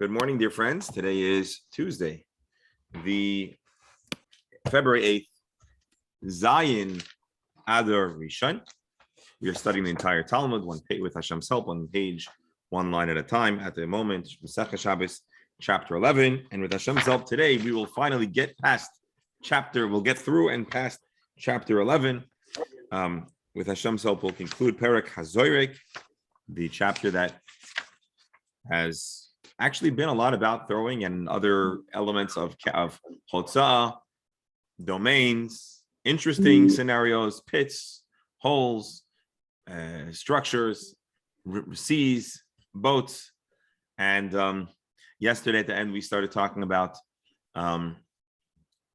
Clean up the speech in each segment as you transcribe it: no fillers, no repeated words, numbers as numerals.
Good morning, dear friends. Today is Tuesday, the February 8th, Zayin Adar Rishon. We are studying the entire Talmud, with Hashem's help, one page, one line at a time. At the moment, Masechah Shabbos, chapter 11. And with Hashem's help today, we will finally get through and past chapter 11. With Hashem's help, we'll conclude Perek HaZoyrek, the chapter that has actually been a lot about throwing and other elements of Hotzah, domains, interesting scenarios, pits, holes, structures, seas, boats. And yesterday at the end, we started talking about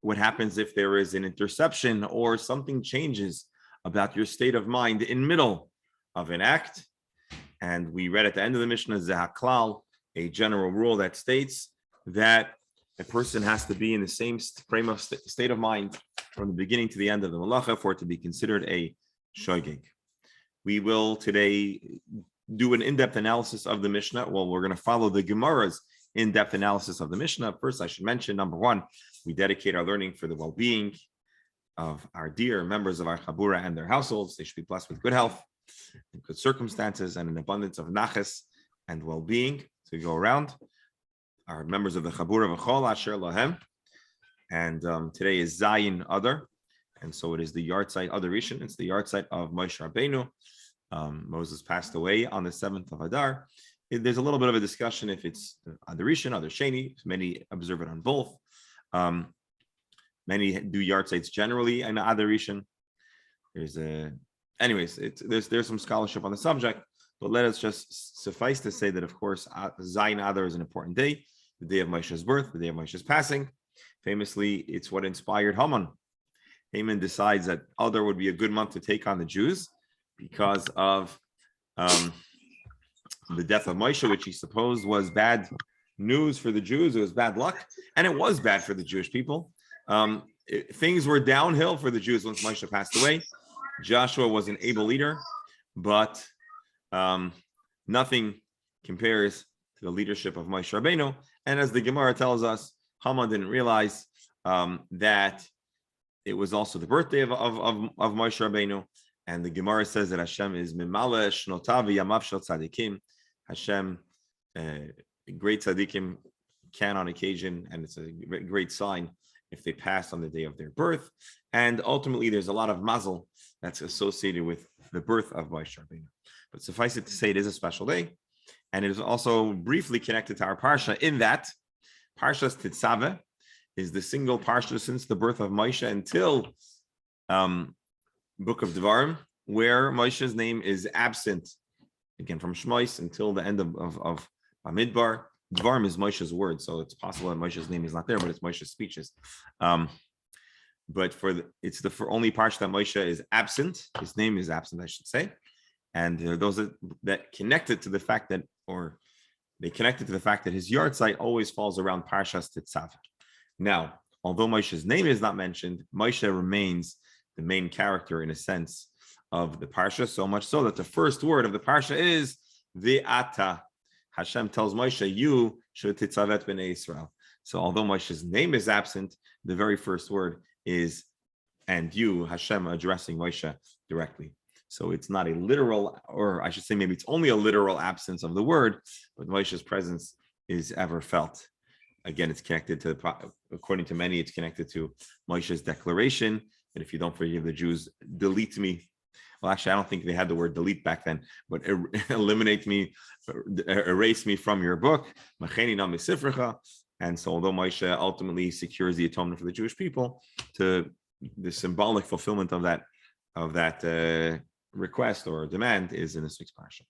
what happens if there is an interception or something changes about your state of mind in middle of an act. And we read at the end of the Mishnah, Zehaklal, a general rule that states that a person has to be in the same frame of state of mind from the beginning to the end of the malacha for it to be considered a shogeg. We will today do an in-depth analysis of the Mishnah. Well, we're going to follow the Gemara's in-depth analysis of the Mishnah. First, I should mention, number one, we dedicate our learning for the well-being of our dear members of our Chabura and their households. They should be blessed with good health, in good circumstances, and an abundance of nachas and well-being to go around. Our members of the Chabura V'chol Asher Lahem, and today is Zayin Adar, and so it is the yahrzeit Adar Rishon. It's the yahrzeit of Moshe Rabbeinu. Moses passed away on the 7th of Adar. There's a little bit of a discussion if it's Adar Rishon, Adar Sheni. Many observe it on both. Many do yahrzeits generally and Adar Rishon. There's some scholarship on the subject. But let us just suffice to say that, of course, Zayin Adar is an important day, the day of Moshe's birth, the day of Moshe's passing. Famously, it's what inspired Haman. Haman decides that Adar would be a good month to take on the Jews because of the death of Moshe, which he supposed was bad news for the Jews. It was bad luck, and it was bad for the Jewish people. Things were downhill for the Jews once Moshe passed away. Joshua was an able leader, but nothing compares to the leadership of Moshe Rabbeinu. And as the Gemara tells us, Haman didn't realize that it was also the birthday of Moshe Rabbeinu. And the Gemara says that Hashem is Mimale Shnotav Yamav Shel Tzadikim. Hashem, great tzaddikim can on occasion, and it's a great sign if they pass on the day of their birth. And ultimately, there's a lot of mazel that's associated with the birth of Moshe Rabbeinu. But suffice it to say, it is a special day, and it is also briefly connected to our parsha in that Parshas Tetzaveh is the single parsha since the birth of Moshe until Book of Devarim, where Moshe's name is absent, again from Shmos until the end of Bamidbar. Devarim is Moshe's word, so it's possible that Moshe's name is not there, but it's Moshe's speeches. But it's the only parsha that Moshe is absent. His name is absent, I should say. And those that connected to the fact that, or they connected to the fact that his yahrzeit always falls around Parshas Tetzaveh. Now, although Moshe's name is not mentioned, Moshe remains the main character in a sense of the parsha, so much so that the first word of the parsha is Ve'ata. Hashem tells Moshe, you should titzavet b'nei Israel. So although Moshe's name is absent, the very first word is, and you, Hashem, addressing Moshe directly. So it's not a literal, or I should say maybe it's only a literal absence of the word, but Moshe's presence is ever felt. Again, it's connected to, according to many, it's connected to Moshe's declaration that if you don't forgive the Jews, delete me. Well, actually, I don't think they had the word delete back then, but eliminate me, erase me from your book. And so although Moshe ultimately secures the atonement for the Jewish people, to the symbolic fulfillment of that request or demand is in this week's parsha.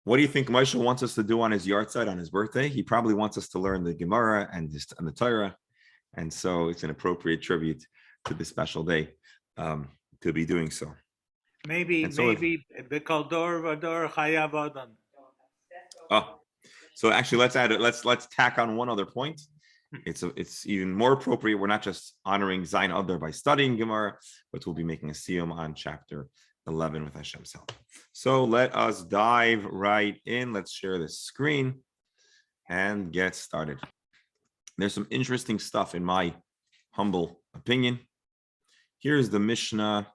What do you think Moshe wants us to do on his yahrzeit, on his birthday? He probably wants us to learn the Gemara and the Torah, and so it's an appropriate tribute to this special day to be doing so. Maybe Bekaldor Vador Chayav Adam. Oh, so actually, let's tack on one other point. It's even more appropriate. We're not just honoring Zayin Adar by studying Gemara, but we'll be making a siyum on chapter 11 with Hashem's help. So let us dive right in. Let's share the screen. and get started. There's some interesting stuff in my humble opinion. Here's the Mishnah.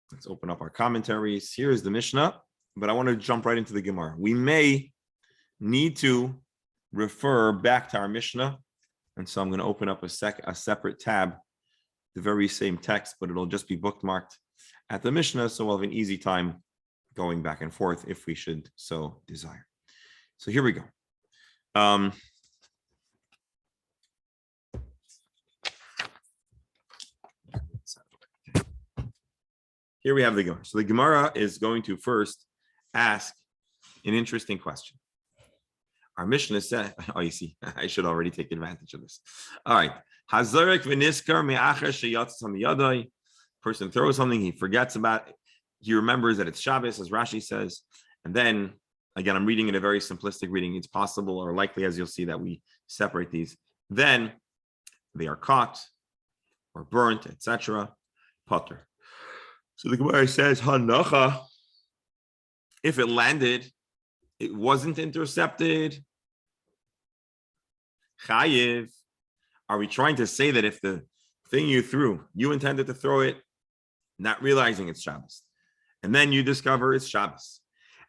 Let's open up our commentaries. Here's the Mishnah, but I want to jump right into the Gemara. We may need to refer back to our Mishnah, and so I'm going to open up a separate tab, the very same text, but it'll just be bookmarked at the Mishnah, so we'll have an easy time going back and forth if we should so desire. So here we go. Here we have the Gemara. So the Gemara is going to first ask an interesting question. Our Mishnah said, oh, you see, I should already take advantage of this. All right. Person throws something, he forgets about it. He remembers that it's Shabbos, as Rashi says. And then, again, I'm reading in a very simplistic reading. It's possible or likely, as you'll see, that we separate these. Then they are caught or burnt, etc. Potter. So the Gemara says, Hanacha, if it landed, it wasn't intercepted. Chayiv, are we trying to say that if the thing you threw, you intended to throw it, not realizing it's Shabbos, and then you discover it's Shabbos,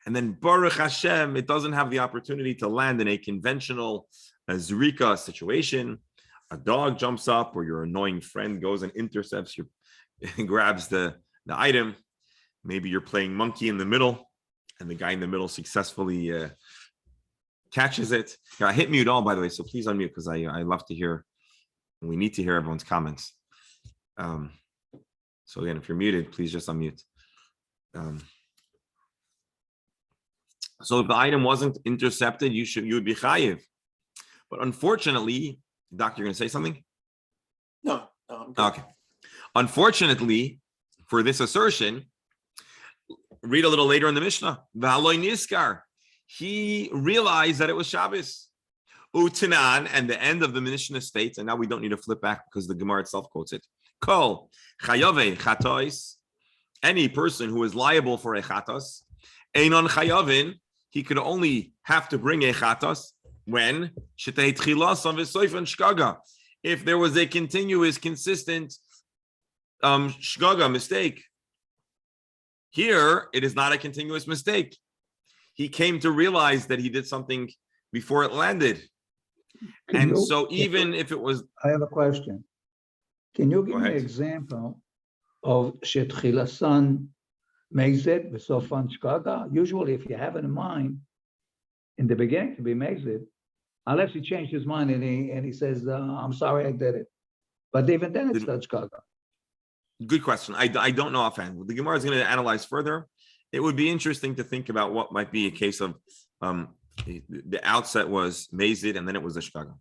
and then Baruch Hashem, it doesn't have the opportunity to land in a conventional Zrika situation. A dog jumps up, or your annoying friend goes and intercepts you, grabs the item. Maybe you're playing monkey in the middle, and the guy in the middle successfully catches it. Now, I hit mute all, by the way, so please unmute, because I love to hear, we need to hear everyone's comments. So again, if you're muted, please just unmute. So if the item wasn't intercepted, you would be chayiv. But unfortunately, Doctor, you're going to say something? No. Okay. Unfortunately, for this assertion, read a little later in the Mishnah. V'haloi niskar. He realized that it was Shabbos. Utanan, and the end of the Mishnah states, and now we don't need to flip back because the Gemara itself quotes it. Kol chayave chatois. Any person who is liable for a chatos, einon chayavin, he could only have to bring a chatos when shetei tchilas v'soifen shkaga. If there was a continuous, consistent shgaga, mistake. Here, it is not a continuous mistake. He came to realize that he did something before it landed. And so even if it was... I have a question. Can you give Go me ahead. an example of Shetchilasan Mezid V'Sofan Shkaga? Usually, if you have it in mind, in the beginning to be Mezid, unless he changed his mind and he says, I'm sorry, I did it. But even then, it's not Shkaga. Good question. I don't know offhand. The Gemara is going to analyze further. It would be interesting to think about what might be a case of the outset was Mazid and then it was a Shkaga.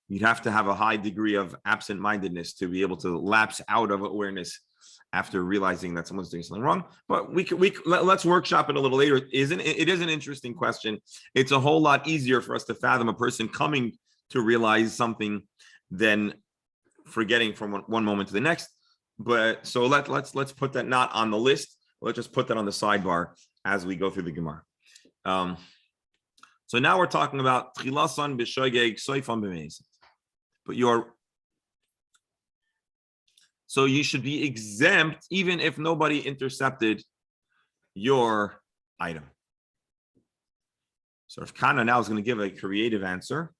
You'd have to have a high degree of absent-mindedness to be able to lapse out of awareness after realizing that someone's doing something wrong. But let's workshop it a little later. It is an interesting question. It's a whole lot easier for us to fathom a person coming to realize something than forgetting from one moment to the next. But so let's put that not on the list. Let's just put that on the sidebar as we go through the Gemara. So now we're talking about Tchilasan b'shogeg soifan b'meizid. But so you should be exempt even if nobody intercepted your item. So if Kana now is going to give a creative answer,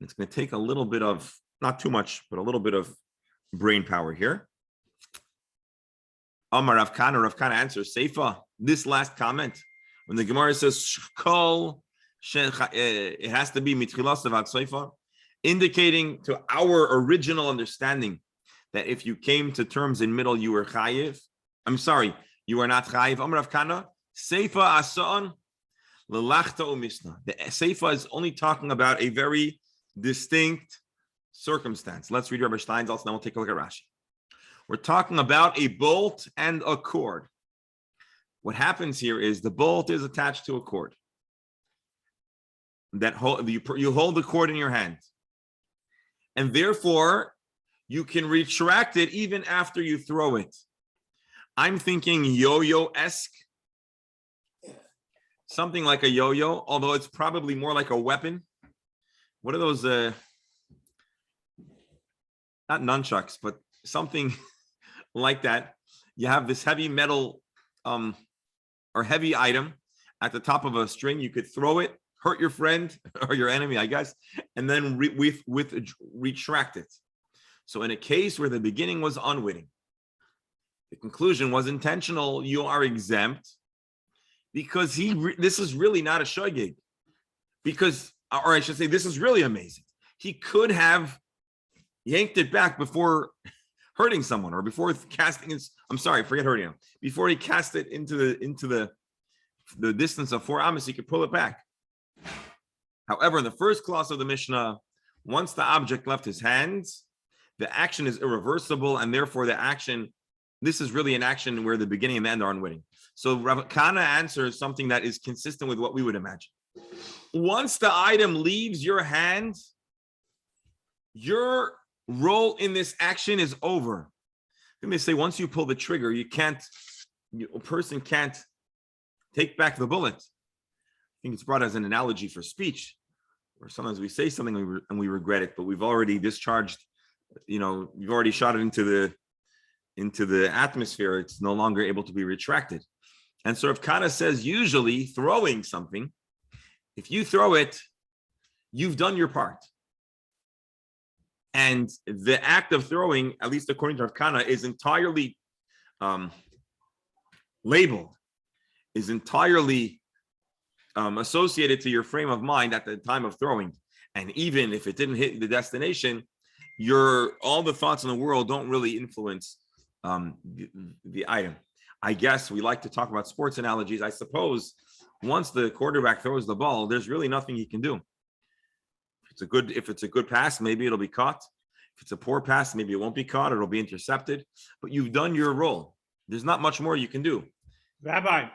it's going to take a little bit of, not too much, but a little bit of brain power here. Amar Rav Kana answers, Seifa, this last comment, when the Gemara says, Kol, it has to be mitchilasavad Seifa, indicating to our original understanding that if you came to terms in middle, you were chayiv. I'm sorry, you are not chayiv. Amar Rav Kana, Seifa asan lelachta umisna. The Seifa is only talking about a very distinct circumstance. Let's read Rabbi Stein's also, then we'll take a look at Rashi. We're talking about a bolt and a cord. What happens here is the bolt is attached to a cord. You hold the cord in your hand. And therefore, you can retract it even after you throw it. I'm thinking yo-yo-esque. something like a yo-yo, although it's probably more like a weapon. What are those? Not nunchucks, but something like that. You have this heavy metal or heavy item at the top of a string. You could throw it, hurt your friend or your enemy, I guess, and then retract it. So in a case where the beginning was unwitting, the conclusion was intentional, you are exempt, because this is really not a shogeg. Because, or I should say, this is really amazing. He could have yanked it back before hurting someone, or before casting his, I'm sorry, forget hurting him. Before he cast it into the distance of 4 amas, he could pull it back. However, in the first clause of the Mishnah, once the object left his hands, the action is irreversible, and therefore the action, this is really an action where the beginning and the end are unwitting. So Rav Kana answers something that is consistent with what we would imagine. Once the item leaves your hand, your role in this action is over. Then they say once you pull the trigger, a person can't take back the bullet. I think it's brought as an analogy for speech, where sometimes we say something and we regret it, but we've already discharged, you've already shot it into the atmosphere. It's no longer able to be retracted. And so Rav Kana says, usually throwing something, if you throw it, you've done your part. And the act of throwing, at least according to Rav Kana, is entirely labeled, is entirely associated to your frame of mind at the time of throwing. And even if it didn't hit the destination, all the thoughts in the world don't really influence the item. I guess we like to talk about sports analogies. I suppose once the quarterback throws the ball, there's really nothing he can do. If it's a good pass, maybe it'll be caught. If it's a poor pass, maybe it won't be caught, or it'll be intercepted. But you've done your role. There's not much more you can do. Rabbi.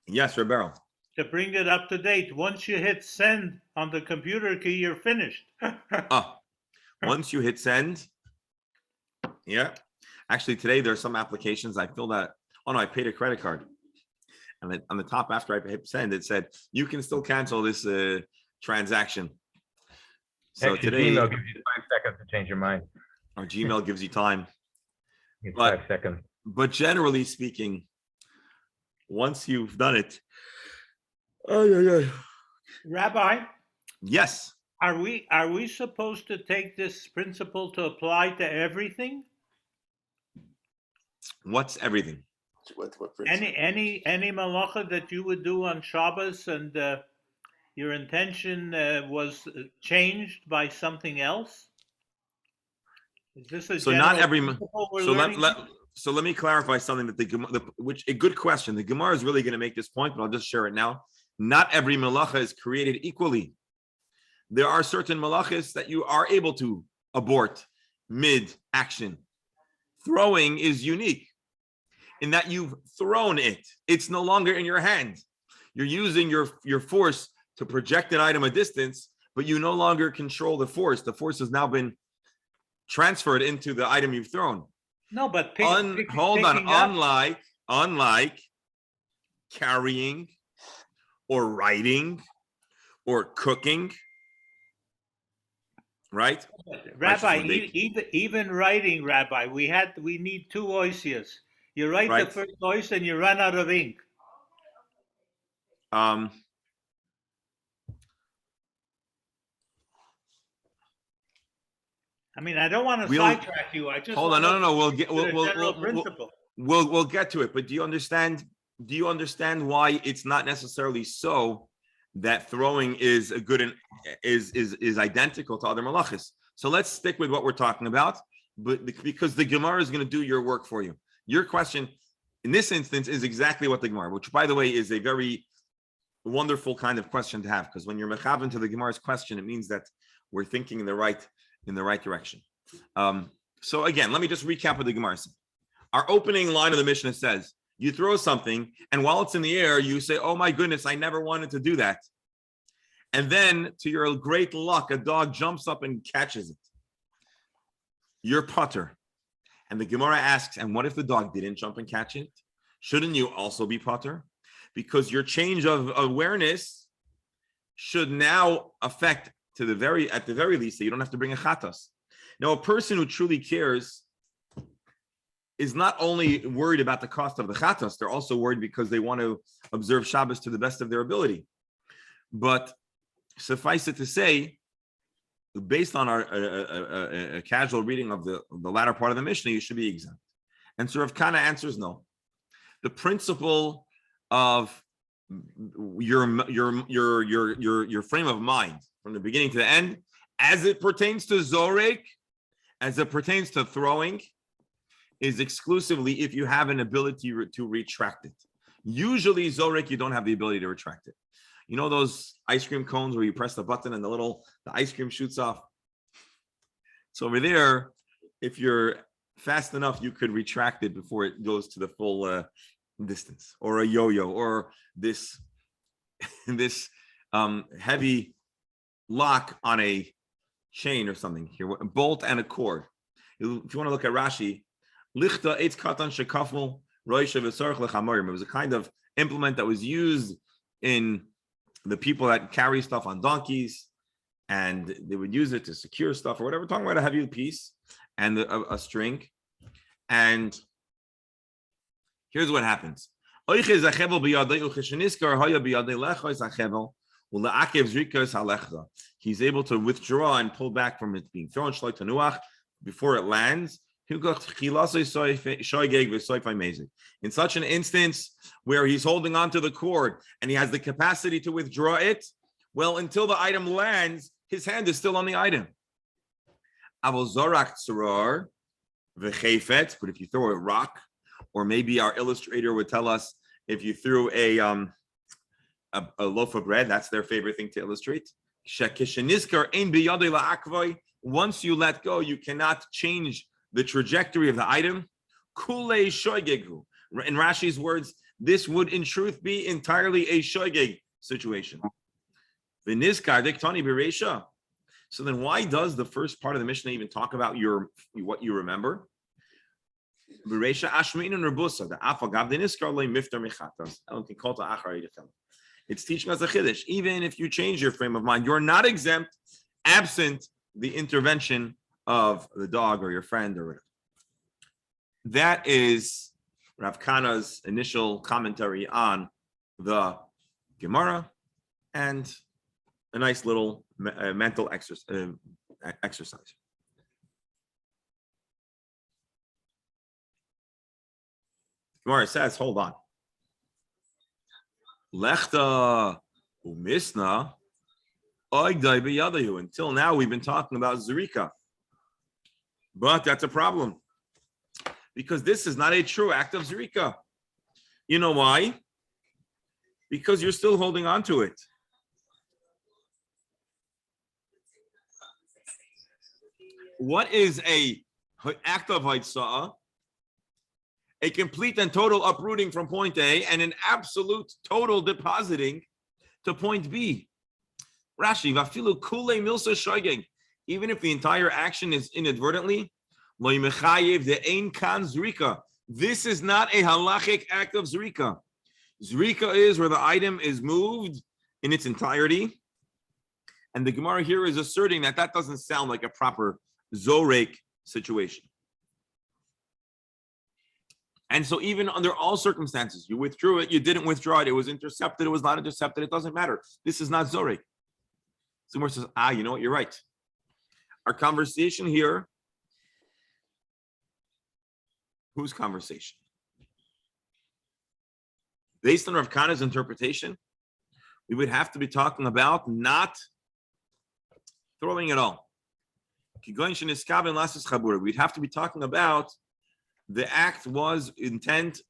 Yes, Rebero. To bring it up to date, once you hit send on the computer key, you're finished. Once you hit send, yeah. Actually, today there are some applications I filled out. Oh no, I paid a credit card. And then on the top, after I hit send, it said, you can still cancel this transaction. So Actually, today, Gmail gives you 5 seconds to change your mind. Or Gmail gives you time. It's But- 5 seconds. But generally speaking, once you've done it, Rabbi, yes. are we supposed to take this principle to apply to everything? What's everything? What Any malacha that you would do on Shabbos and your intention was changed by something else? Is this a So not general every. principle we're So learning? let me clarify something that which a good question. The Gemara is really going to make this point, but I'll just share it now. Not every malacha is created equally. There are certain malachas that you are able to abort mid-action. Throwing is unique in that you've thrown it. It's no longer in your hand. You're using your force to project an item a distance, but you no longer control the force. The force has now been transferred into the item you've thrown. No, but Unlike carrying or writing or cooking, right? Rabbi, Righteous even writing, Rabbi, we need 2 oisias. You write Right. the first ois and you run out of ink. I mean, I don't want to We'll- sidetrack you. I just Hold on, want no. to the general principle. We'll get to it. But do you understand why it's not necessarily so that throwing is a good and is identical to other malachas? So let's stick with what we're talking about, but because the Gemara is going to do your work for you. Your question in this instance is exactly what the Gemara, which by the way is a very wonderful kind of question to have, because when you're mechavan to the Gemara's question, it means that we're thinking in the right direction. So again, let me just recap what the Gemara said. Our opening line of the Mishnah says, you throw something, and while it's in the air, you say, oh my goodness, I never wanted to do that. And then, to your great luck, a dog jumps up and catches it. You're putter. And the Gemara asks, and what if the dog didn't jump and catch it? Shouldn't you also be putter? because your change of awareness should now affect at the very least, that you don't have to bring a chatas. Now, a person who truly cares is not only worried about the cost of the chatas, they're also worried because they want to observe Shabbos to the best of their ability. But suffice it to say, based on our a casual reading of the latter part of the Mishnah, you should be exempt. And so Rav Kana answers no. The principle of your frame of mind from the beginning to the end, as it pertains to Zorek, as it pertains to throwing, is exclusively if you have an ability to retract it. Usually Zorek, you don't have the ability to retract it. You know those ice cream cones where you press the button and the ice cream shoots off? So over there, if you're fast enough, you could retract it before it goes to the full distance. Or a yo-yo, or this heavy lock on a chain or something here, a bolt and a cord. If you want to look at Rashi, lichta eitz katan shekafel roisha v'sorach lechamorim. It was a kind of implement that was used in the people that carry stuff on donkeys, and they would use it to secure stuff or whatever. We're talking about a heavy piece and a string. And here's what happens. He's able to withdraw and pull back from it being thrown before it lands. In such an instance where he's holding onto the cord and he has the capacity to withdraw it, well, until the item lands, his hand is still on the item. But if you throw a rock, or maybe our illustrator would tell us if you threw a loaf of bread, that's their favorite thing to illustrate. Once you let go, you cannot change the trajectory of the item. Kule shoygegu. In Rashi's words, this would in truth be entirely a shoygeg situation. So then why does the first part of the Mishnah even talk about what you remember? It's teaching us a chiddush. Even if you change your frame of mind, you're not exempt, absent the intervention of the dog or your friend or whatever. That is Rav Kana's initial commentary on the Gemara, and a nice little mental exercise. Gemara says, hold on. Lechta umisna oigdai b'yadayu. Until now, we've been talking about Zerika. But that's a problem, because this is not a true act of Zerika. You know why? Because you're still holding on to it. What is a act of Haitzah? A complete and total uprooting from point A and an absolute total depositing to point B. Rashi, vafilu kule milsa shoygeg. Even if the entire action is inadvertently, lo yimechayev de'ein kan zrika. This is not a halachic act of zrika. Zrika is where the item is moved in its entirety. And the Gemara here is asserting that that doesn't sound like a proper zorek situation. And so even under all circumstances, you withdrew it, you didn't withdraw it, it was intercepted, it was not intercepted, it doesn't matter. This is not zorek. Someone says, you know what, you're right. Our conversation here, whose conversation? Based on Rav Kana's interpretation, we would have to be talking about not throwing it all. We'd have to be talking about the act was intent,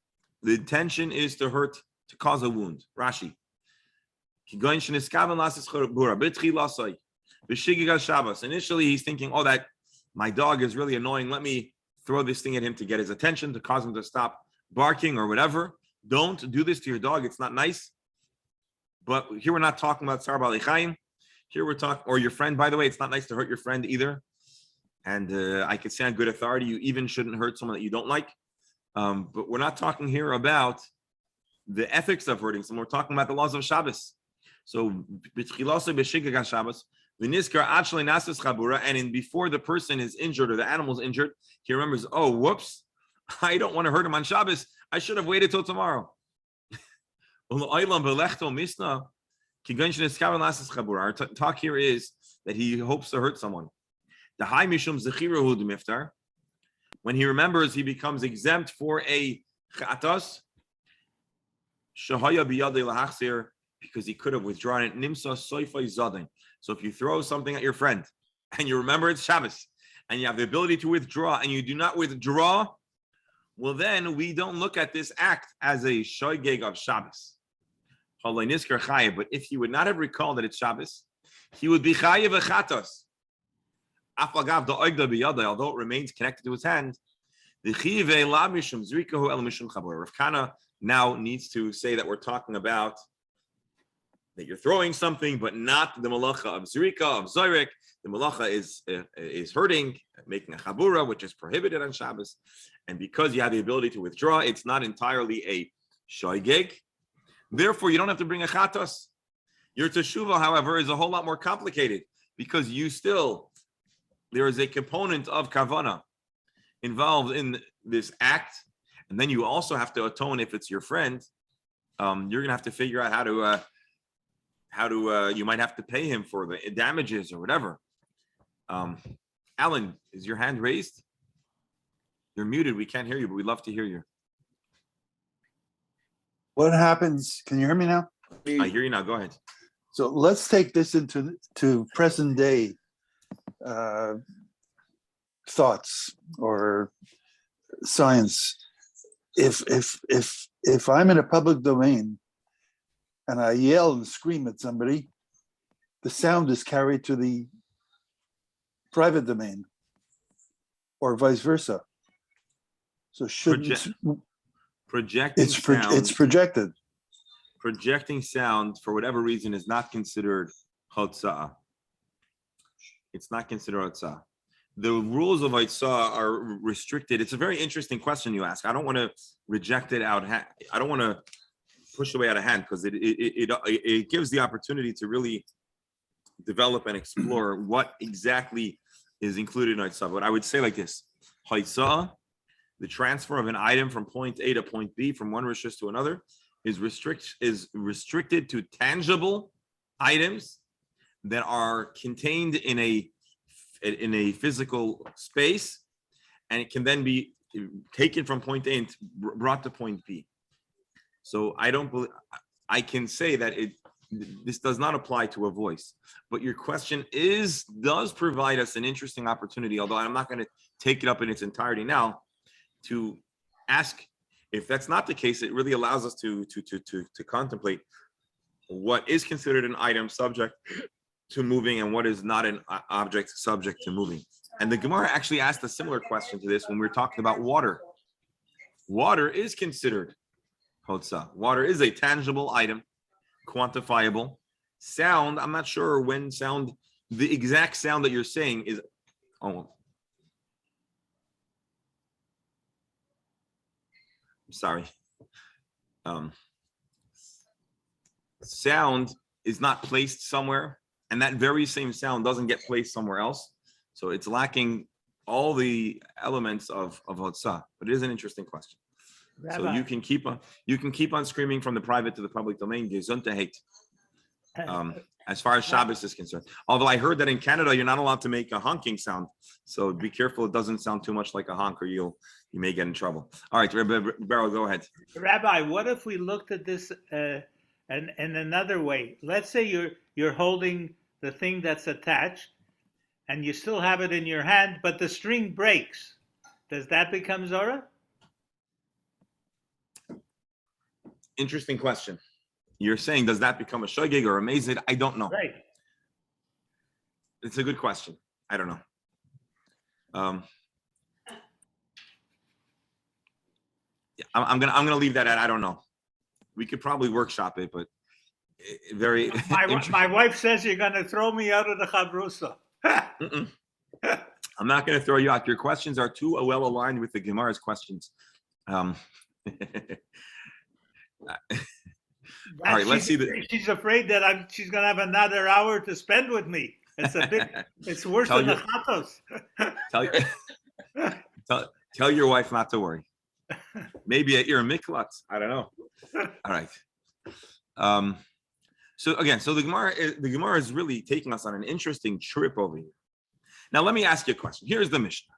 the intention is to hurt, to cause a wound. Rashi. Initially, he's thinking, that my dog is really annoying. Let me throw this thing at him to get his attention, to cause him to stop barking or whatever. Don't do this to your dog. It's not nice. But here we're not talking about Tsar Bali Chaim. Here we're talking, or your friend, by the way, it's not nice to hurt your friend either. And I could say on good authority, you even shouldn't hurt someone that you don't like. But we're not talking here about the ethics of hurting someone. We're talking about the laws of Shabbos. So Shabbos. And before the person is injured or the animal is injured, he remembers, oh, whoops, I don't want to hurt him on Shabbos. I should have waited till tomorrow. Our talk here is that he hopes to hurt someone. When he remembers, he becomes exempt for a chatos because he could have withdrawn it. So if you throw something at your friend and you remember it's Shabbos and you have the ability to withdraw and you do not withdraw, well, then we don't look at this act as a shoygeg of Shabbos. But if he would not have recalled that it's Shabbos, he would be chayev v'chatos. Although it remains connected to his hand, the Rav Kana now needs to say that we're talking about that you're throwing something, but not the malacha of zrika, of zoyrek. The malacha is hurting, making a chabura, which is prohibited on Shabbos. And because you have the ability to withdraw, it's not entirely a shoygeg. Therefore, you don't have to bring a chatos. Your teshuvah, however, is a whole lot more complicated because there is a component of kavana involved in this act. And then you also have to atone if it's your friend. You're going to have to figure out how to you might have to pay him for the damages or whatever. Alan, is your hand raised? You're muted. We can't hear you, but we'd love to hear you. What happens? Can you hear me now? I hear you now. Go ahead. So let's take this into present day thoughts or science. If I'm in a public domain and I yell and scream at somebody, the sound is carried to the private domain, or vice versa. So shouldn't projecting sound, it's projected. Projecting sound for whatever reason is not considered hotzah. It's not considered hotzah. The rules of hotzah are restricted. It's a very interesting question you ask. I don't want to reject it out. I don't want to push away out of hand because it gives the opportunity to really develop and explore what exactly is included in hotzah. But I would say like this: hotzah, the transfer of an item from point A to point B, from one rishus to another, is restricted to tangible items that are contained in a physical space, and it can then be taken from point A and brought to point B. So I can say that this does not apply to a voice, but your question does provide us an interesting opportunity, although I'm not going to take it up in its entirety now, to ask if that's not the case. It really allows us to contemplate what is considered an item subject to moving and what is not an object subject to moving. And the Gemara actually asked a similar question to this when we were talking about water. Water is considered hotzah. Water is a tangible item, quantifiable. Sound, I'm not sure when sound, the exact sound that you're saying is, I'm sorry. Sound is not placed somewhere, and that very same sound doesn't get placed somewhere else. So it's lacking all the elements of hotzah. But it is an interesting question. Rabbi, So you can keep on screaming from the private to the public domain. Gesundheit hate. As far as Shabbos is concerned. Although I heard that in Canada you're not allowed to make a honking sound, so be careful it doesn't sound too much like a honk, or you may get in trouble. All right, Beryl, go ahead. Rabbi, what if we looked at this in another way? Let's say you're holding the thing that's attached, and you still have it in your hand, but the string breaks. Does that become Zorah? Interesting question. You're saying, does that become a shogeg or a mazid? I don't know. Right. It's a good question. I don't know. I'm gonna leave that at I don't know. We could probably workshop it, but very. My wife says you're going to throw me out of the chabrusa. I'm not going to throw you out. Your questions are too well aligned with the Gemara's questions. All right, let's see She's afraid that she's gonna have another hour to spend with me. It's a big. It's worse Tell than the your- chatos. tell your wife not to worry. Maybe at your miklat. I don't know. All right. So the Gemara is really taking us on an interesting trip over here. Now, let me ask you a question. Here's the Mishnah.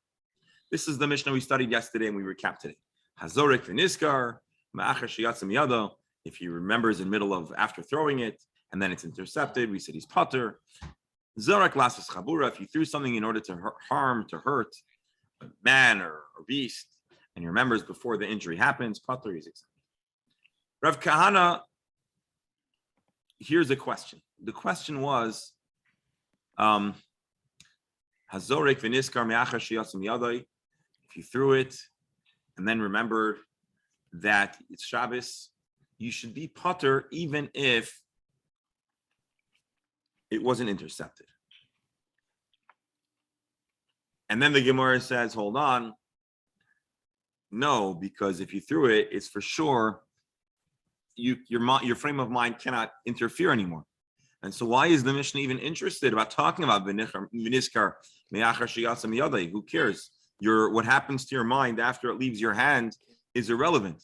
This is the Mishnah we studied yesterday and we recapped today. Hazorek v'niskar, ma'achar sheyatzim yado. If he remembers in the middle of after throwing it, and then it's intercepted, we said he's patur. Zorek lasas chabura. If he threw something in order to hurt a man or beast, and he remembers before the injury happens, patur, he's exempt. Rav Kahana, here's a question. The question was, Hazorek v'niskar me'achar sheyatzim yadai. If you threw it and then remembered that it's Shabbos, you should be patur even if it wasn't intercepted. And then the Gemara says, hold on. No, because if you threw it, it's for sure your frame of mind cannot interfere anymore. And so why is the Mishnah even interested about talking about v'niskar me'achar sheyatzim yadai? Who cares? What happens to your mind after it leaves your hand is irrelevant.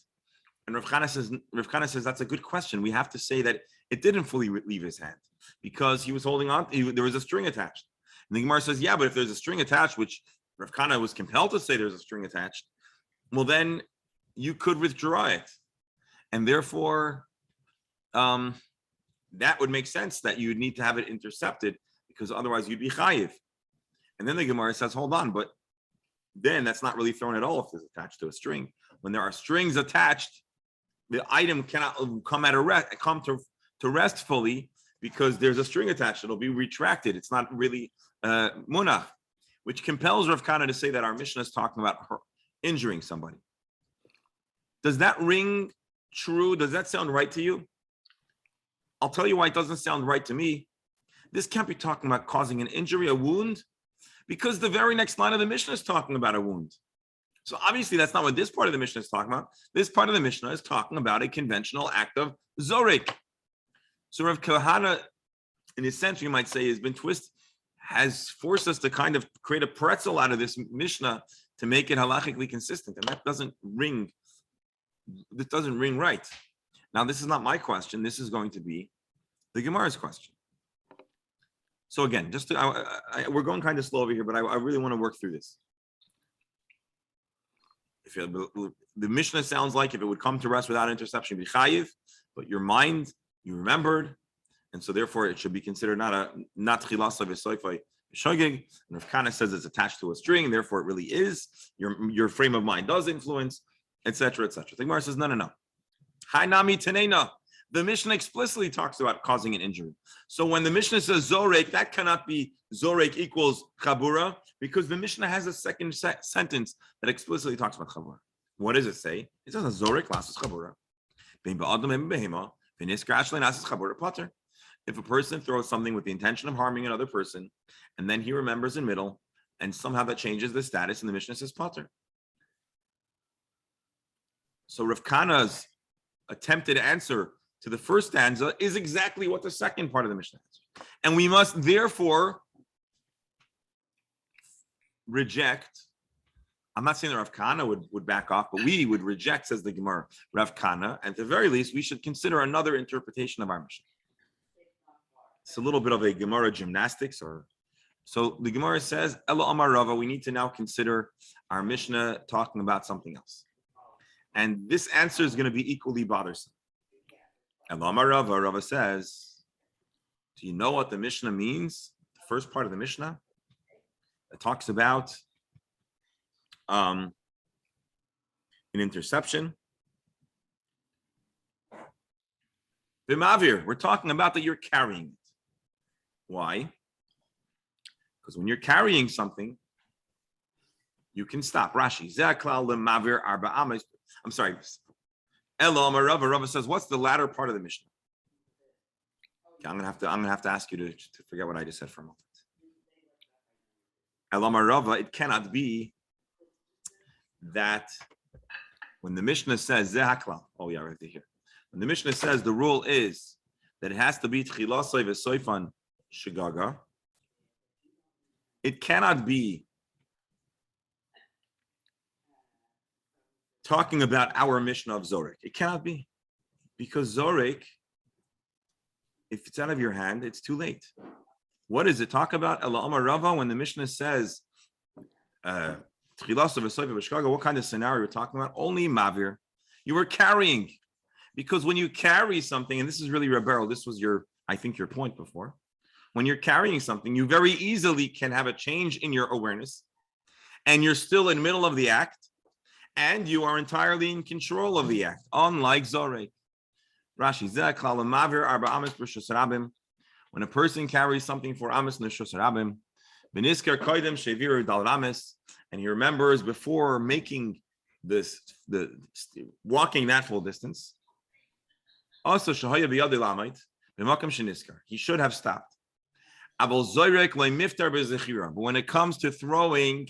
And Rav Chana says that's a good question. We have to say that it didn't fully leave his hand because he was holding on. There was a string attached. And the Gemara says, yeah, but if there's a string attached, which Rav Chana was compelled to say there's a string attached, well, then you could withdraw it. And therefore, that would make sense that you would need to have it intercepted because otherwise you'd be chayiv. And then the Gemara says, hold on, but then that's not really thrown at all if it's attached to a string. When there are strings attached, the item cannot come to rest fully because there's a string attached. It'll be retracted. It's not really munach, which compels Rav Kahana to say that our Mishnah is talking about her injuring somebody. Does that ring true? Does that sound right to you? I'll tell you why it doesn't sound right to me. This can't be talking about causing an injury, a wound, because the very next line of the Mishnah is talking about a wound. So obviously that's not what this part of the Mishnah is talking about. This part of the Mishnah is talking about a conventional act of zorek. So Rav Kahana, in a sense, you might say, has forced us to kind of create a pretzel out of this Mishnah to make it halachically consistent. And that doesn't ring right. Now, this is not my question. This is going to be the Gemara's question. So again, we're going kind of slow over here, but I really want to work through this. The Mishnah sounds like if it would come to rest without interception, be chayiv, but your mind, you remembered, and so therefore it should be considered not chilasa v'soifai shogeg. And Rav Kahana says it's attached to a string, and therefore it really is. Your frame of mind does influence, etc., etc. The Gemara says no. Hai nami tenena. The Mishnah explicitly talks about causing an injury. So when the Mishnah says zorek, that cannot be zorek equals chabura, because the Mishnah has a second sentence that explicitly talks about chabura. What does it say? It says zorek lasas chabura. If a person throws something with the intention of harming another person, and then he remembers in middle, and somehow that changes the status, and the Mishnah says pater. So Rav Kahana's attempted answer to the first stanza is exactly what the second part of the Mishnah is. And we must therefore reject. I'm not saying that Rav Kahana would back off, but we would reject, says the Gemara, Rav Kahana, and at the very least, we should consider another interpretation of our Mishnah. It's a little bit of a Gemara gymnastics, so the Gemara says, Elo Amar Rava, we need to now consider our Mishnah talking about something else. And this answer is going to be equally bothersome. Elo Amar Rava, Rava says, do you know what the Mishnah means? The first part of the Mishnah, it talks about an interception. Bimavir, we're talking about that you're carrying it. Why? Because when you're carrying something, you can stop. Rashi, Zaklal lemavir arba ames. I'm sorry. Elo Amar Rava. Rava says, what's the latter part of the Mishnah? Okay, I'm gonna have to ask you to forget what I just said for a moment. Elo Amar Rava, it cannot be that when the Mishnah says Zaklal, oh yeah, right here. And the Mishnah says the rule is that it has to be tchilasoi v'soifan shigaga. It cannot be talking about our Mishnah of Zorek. It cannot be. Because Zorek, if it's out of your hand, it's too late. What does it talk about? Ela Amar Rava, when the Mishnah says, what kind of scenario we're talking about? Only Mavir. You were carrying. Because when you carry something, and this is really Rebel, this was I think your point before. When you're carrying something, you very easily can have a change in your awareness, and you're still in the middle of the act, and you are entirely in control of the act, unlike Zorek. Rashi, when a person carries something for Amis Neshus Rabim, and he remembers before making walking that full distance, also he should have stopped. But when it comes to throwing,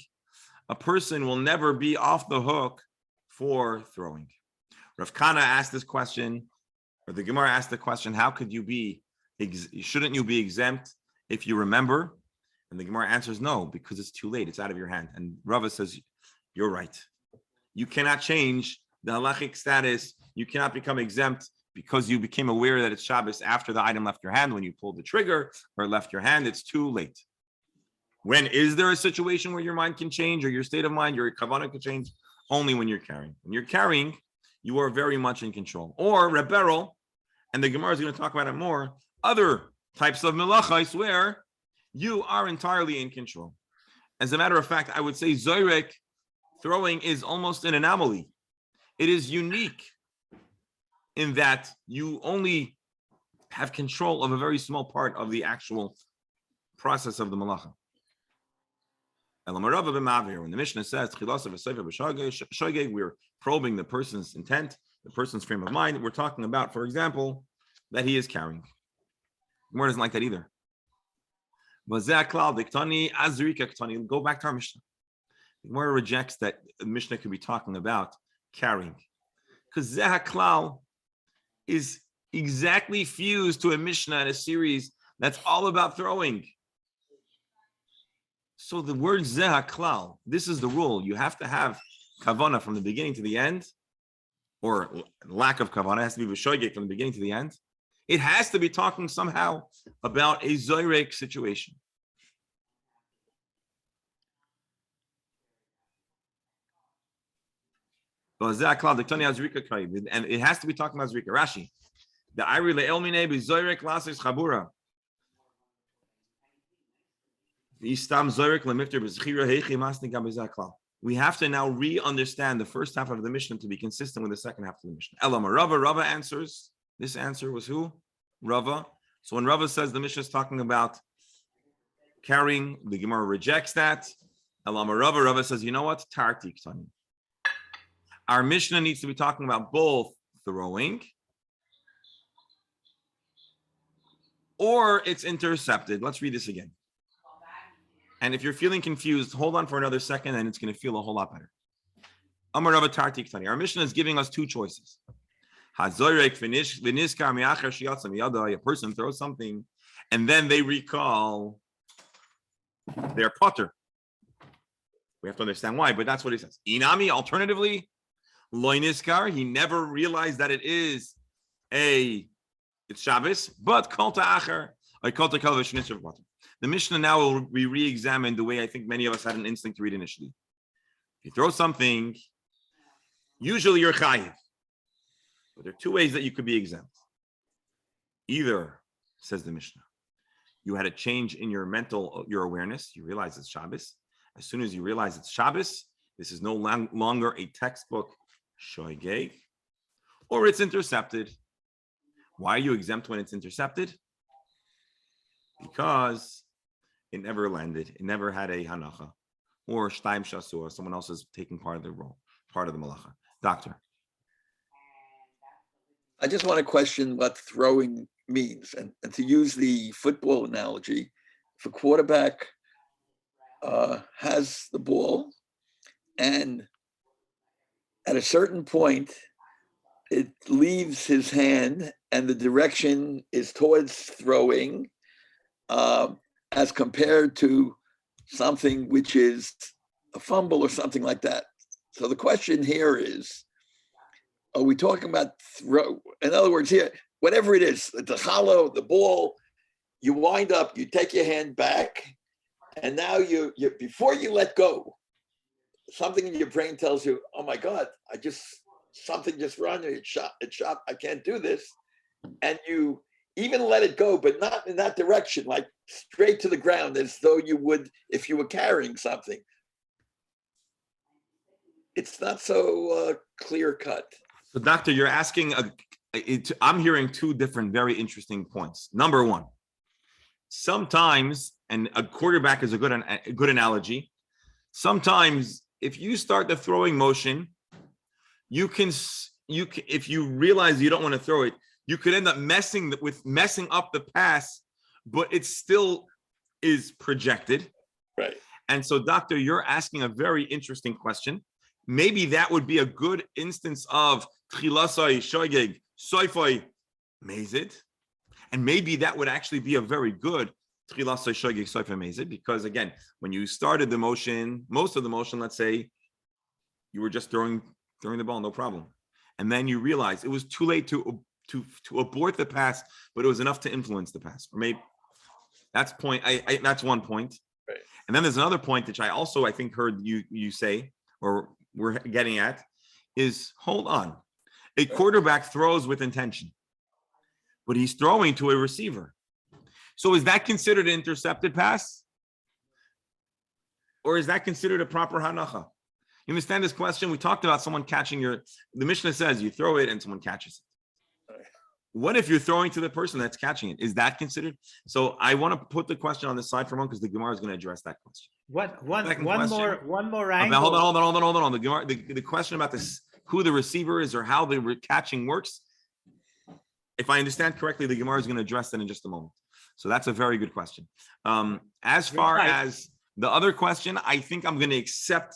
a person will never be off the hook for throwing. Rav Kana asked this question, or the Gemara asked the question, how could you be, shouldn't you be exempt if you remember? And the Gemara answers no, because it's too late, it's out of your hand. And Rava says, you're right. You cannot change the halachic status, you cannot become exempt because you became aware that it's Shabbos after the item left your hand, when you pulled the trigger or it left your hand, it's too late. When is there a situation where your mind can change, or your state of mind, your kavanah can change? Only when you're carrying. When you're carrying, you are very much in control. Or Rebberel, and the Gemara is going to talk about it more, other types of melachos where you are entirely in control. As a matter of fact, I would say Zoyrek throwing is almost an anomaly. It is unique in that you only have control of a very small part of the actual process of the malacha. When the Mishnah says we're probing the person's intent, the person's frame of mind, we're talking about, for example, that he is carrying. Gemara doesn't like that either. Go back to our Mishnah. Gemara rejects that the Mishnah could be talking about carrying, because Zehaklal is exactly fused to a Mishnah in a series that's all about throwing. So the word Zehaklal, this is the rule. You have to have kavanah from the beginning to the end, or lack of kavanah has to be v'shoigeg from the beginning to the end. It has to be talking somehow about a Zoyrek situation. And it has to be talking about Zrika. Rashi. The Iri le'elmine b'Zoyrek lasis chabura. We have to now re-understand the first half of the Mishnah to be consistent with the second half of the Mishnah. Elama Rava answers. This answer was who? Rava. So when Rava says the Mishnah is talking about carrying, the Gemara rejects that. Elama Rava says, you know what? Tartik Tani. Our Mishnah needs to be talking about both throwing or it's intercepted. Let's read this again. And if you're feeling confused, hold on for another second and it's going to feel a whole lot better. Amar Rava Tartik Tani. Our Mishnah is giving us two choices. A person throws something and then they recall their putter. We have to understand why, but that's what he says. Inami, alternatively, Loiniskar, he never realized that it's Shabbos, but Kalta Acher, Kalta Kalvashnisr water. The Mishnah now will be re-examined the way I think many of us had an instinct to read initially. If you throw something, usually you're chayiv. But there are two ways that you could be exempt. Either, says the Mishnah, you had a change in your awareness. You realize it's Shabbos. As soon as you realize it's Shabbos, this is no longer a textbook shoygeg, or it's intercepted. Why are you exempt when it's intercepted? Because it never landed. It never had a hanacha, or shtaim shasua. Someone else is taking part of the role, part of the malacha. Doctor. I just want to question what throwing means. And to use the football analogy, if a quarterback has the ball and at a certain point, it leaves his hand and the direction is towards throwing, as compared to something which is a fumble or something like that. So the question here is, are we talking about throw? In other words, here, whatever it is, the hollow, the ball, you wind up, you take your hand back, and now you before you let go, something in your brain tells you, oh my God, something just ran, it shot, I can't do this. And you even let it go, but not in that direction, like straight to the ground, as though you would if you were carrying something. It's not so clear cut. So, doctor, you're asking, I'm hearing two different, very interesting points. Number one, sometimes, and a quarterback is a good analogy. Sometimes, if you start the throwing motion, you can, if you realize you don't want to throw it, you could end up messing up the pass, but it still is projected. Right. And so, doctor, you're asking a very interesting question. Maybe that would be a good instance of Chilasai Shogeg Soifoi Mezid. And maybe that would actually be a very good Chilasai Shogeg Soifoi Mezid, because again, when you started the motion, most of the motion, let's say you were just throwing the ball, no problem. And then you realize it was too late to abort the pass, but it was enough to influence the pass. Or maybe that's point. That's one point. Right. And then there's another point which I think heard you say, or we're getting at, is hold on. A quarterback throws with intention, but he's throwing to a receiver. So is that considered an intercepted pass? Or is that considered a proper hanacha? You understand this question? We talked about someone catching the Mishnah says you throw it and someone catches it. What if you're throwing to the person that's catching it? Is that considered? So I want to put the question on the side for a moment because the Gemara is going to address that question. One more angle. Hold on. The question about this, who the receiver is or how the catching works. If I understand correctly, the Gemara is going to address that in just a moment. So that's a very good question. As far as the other question, I think I'm going to accept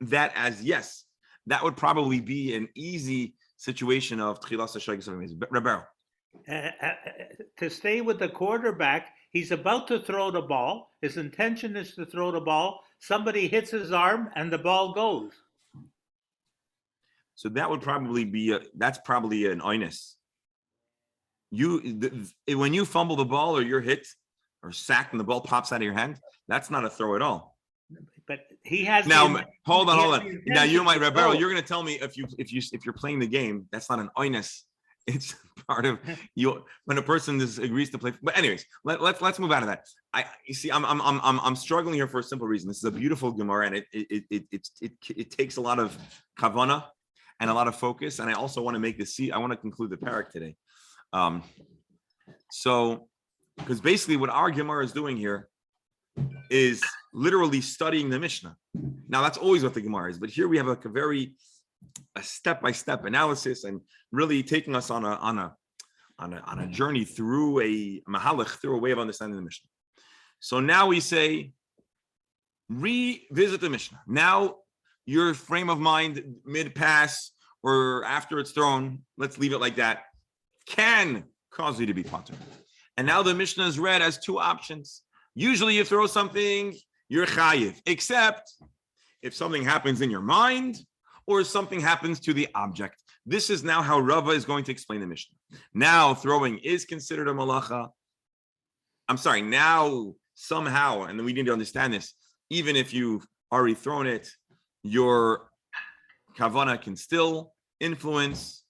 that as yes. That would probably be an easy situation of Tchilas HaShogeg. Rebero. To stay with the quarterback, he's about to throw the ball. His intention is to throw the ball. Somebody hits his arm and the ball goes. So that would probably be that's probably an oinus. When you fumble the ball or you're hit or sacked and the ball pops out of your hand, that's not a throw at all. But he has now. Hold on. Now you might, Rebero, you're going to tell me if you're playing the game, that's not an oinus. It's part of you when a person agrees to play. But anyways, let's move out of that. I'm struggling here for a simple reason. This is a beautiful Gemara, and it takes a lot of kavana and a lot of focus. And I also want to I want to conclude the parak today. So, because basically what our Gemara is doing here is literally studying the Mishnah. Now that's always what the Gemara is, but here we have a step-by-step analysis and really taking us on a journey through a mahalach, through a way of understanding the Mishnah. So now we say, revisit the Mishnah. Now your frame of mind mid-pass or after it's thrown, let's leave it like that, can cause you to be potter. And now the Mishnah is read as two options. Usually you throw something, you're chayiv, except if something happens in your mind or something happens to the object. This is now how Rava is going to explain the Mishnah. Now throwing is considered a malacha. I'm sorry, now somehow, and we need to understand this, even if you've already thrown it, your kavana can still influence.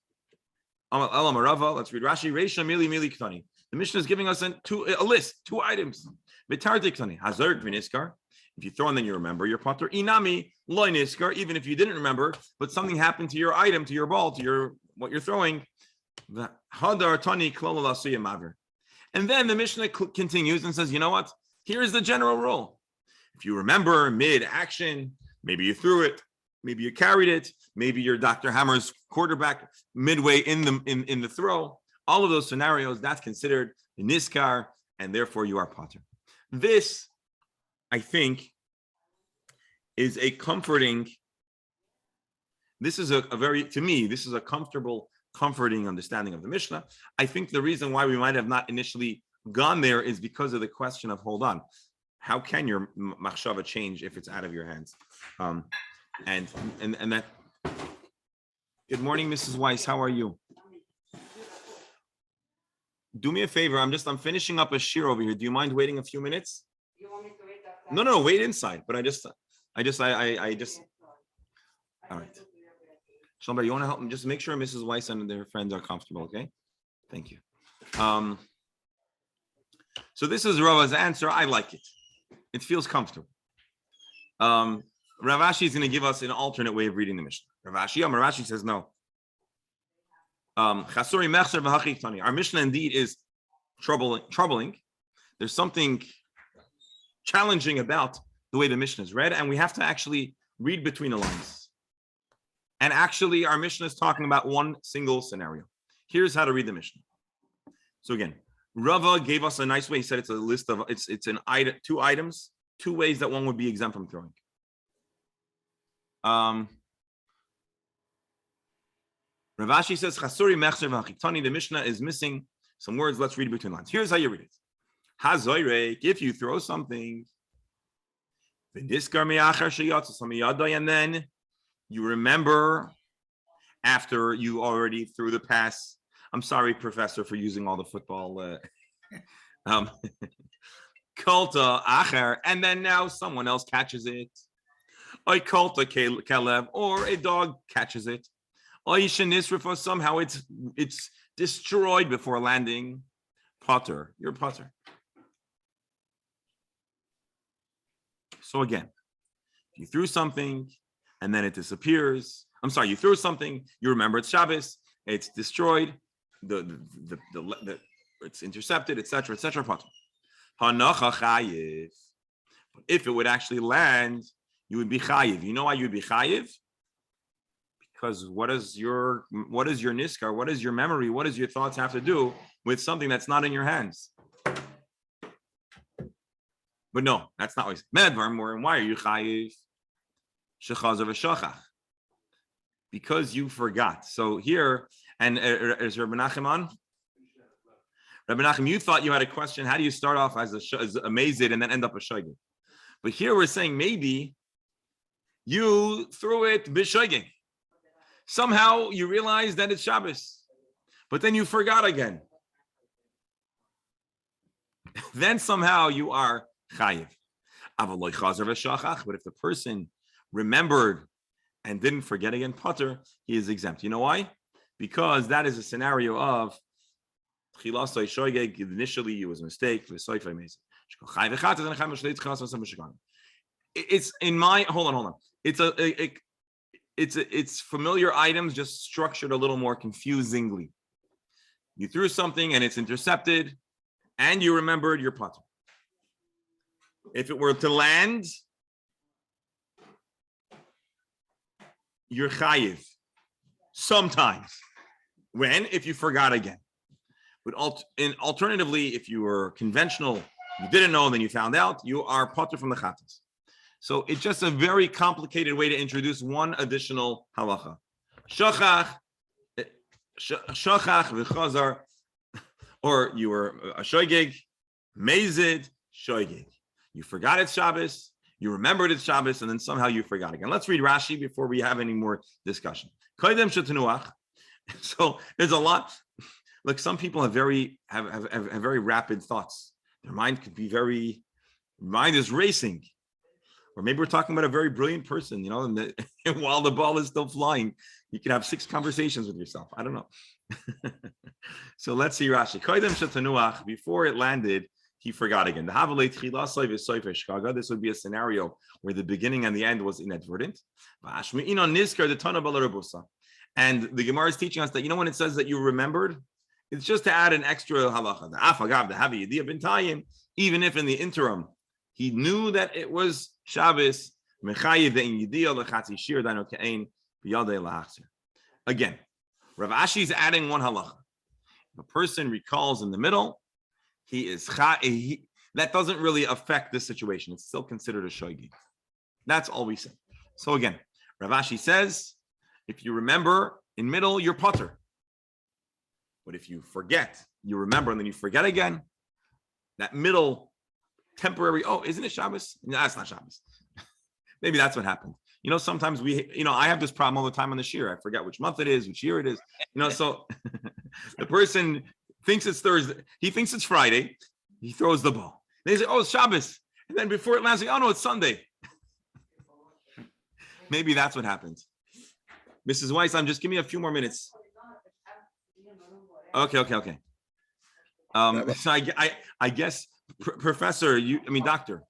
Alam Rava, let's read Rashi. Reisha mili ktani. The Mishnah is giving us a list, 2 items. Vitarti ktani, hazard v'niskar. If you throw and then you remember, your potter. Inami loy niskar, even if you didn't remember, but something happened to your item, to your ball, to what you're throwing. The hadar tani klolala maver. And then the Mishnah continues and says, you know what? Here's the general rule. If you remember mid-action, maybe you threw it, maybe you carried it, maybe you're Dr. Hammer's quarterback midway in the throw. All of those scenarios, that's considered niskar, and therefore you are potter. This, I think, is a comforting. This is a very, to me, this is a comfortable comforting understanding of the Mishnah. I think the reason why we might have not initially gone there is because of the question of, hold on, how can your machshava change if it's out of your hands? And that. Good morning, Mrs. Weiss. How are you? Do me a favor. I'm finishing up a shir over here. Do you mind waiting a few minutes? You want me to wait outside? No, wait inside. But I just. All right. Somebody, you want to help me? Just make sure Mrs. Weiss and their friends are comfortable, okay? Thank you. So this is Rava's answer. I like it. It feels comfortable. Rav Ashi is going to give us an alternate way of reading the Mishnah. Rav Ashi says no. Our Mishnah indeed is troubling. There's something challenging about the way the Mishnah is read, and we have to actually read between the lines. And actually, our Mishnah is talking about one single scenario. Here's how to read the Mishnah. So again, Rava gave us a nice way. He said it's a list of it's an item, 2 items, 2 ways that one would be exempt from throwing. Rav Ashi says, Chasuri mechzer v'achitani. The Mishnah is missing some words. Let's read between lines. Here's how you read it. Hazoyrek, if you throw something, and then you remember after you already threw the pass. I'm sorry, Professor, for using all the football. Kolta acher, and then now someone else catches it. Oy kolta kelev, or a dog catches it. Oy shenisrifo, somehow it's destroyed before landing. Potter, you're a potter. So again, you threw something and then it disappears. I'm sorry, you threw something, you remember it's Shabbos, it's destroyed, it's intercepted, etc., potter. Hanacha chayiv. But if it would actually land, you would be chayiv. You know why you'd be chayiv? Because what is your niskar? What is your memory? What does your thoughts have to do with something that's not in your hands? But no, that's not what he's saying. Why are you chayiv? Shechazer v'shachach. Because you forgot. So here, and is Rabbi Menachem on? Rabbi Menachem, you thought you had a question. How do you start off as a mazid and then end up a shogeg? But here we're saying maybe you threw it b'shogeg. Somehow you realize that it's Shabbos, but then you forgot again. Then somehow you are chayiv. But if the person remembered and didn't forget again, potter, he is exempt. You know why? Because that is a scenario of initially it was a mistake. It's in my hold on. It's familiar items just structured a little more confusingly. You threw something and it's intercepted, and you remembered your potter. If it were to land, you're chayiv. Sometimes. When? If you forgot again. But alternatively, if you were conventional, you didn't know, and then you found out, you are potter from the chatas. So it's just a very complicated way to introduce one additional halacha. Shachach v'chazar, or you were a shogeg, mazid, shogeg. You forgot it's Shabbos, you remembered it's Shabbos, and then somehow you forgot again. Let's read Rashi before we have any more discussion. So there's a lot. Look, some people have very rapid thoughts. Their mind is racing. Or maybe we're talking about a very brilliant person, and while the ball is still flying, you can have 6 conversations with yourself. I don't know. So let's see Rashi. Before it landed, he forgot again. This would be a scenario where the beginning and the end was inadvertent. And the Gemara is teaching us that, when it says that you remembered, it's just to add an extra halacha. Even if in the interim, he knew that it was Shabbos. Again, Rav Ashi is adding one halacha. If a person recalls in the middle, that doesn't really affect this situation. It's still considered a shogeg. That's all we say. So again, Rav Ashi says, if you remember in middle, you're potter. But if you forget, you remember, and then you forget again, that middle temporary, oh, isn't it Shabbos? No, it's not Shabbos. Maybe that's what happened. Sometimes I have this problem all the time on the shir. I forget which month it is, which year it is. So the person thinks it's Thursday. He thinks it's Friday. He throws the ball. They say, oh, it's Shabbos. And then before it lands, oh, no, it's Sunday. Maybe that's what happens. Mrs. Weiss, just give me a few more minutes. Okay. So I guess, Professor, Doctor,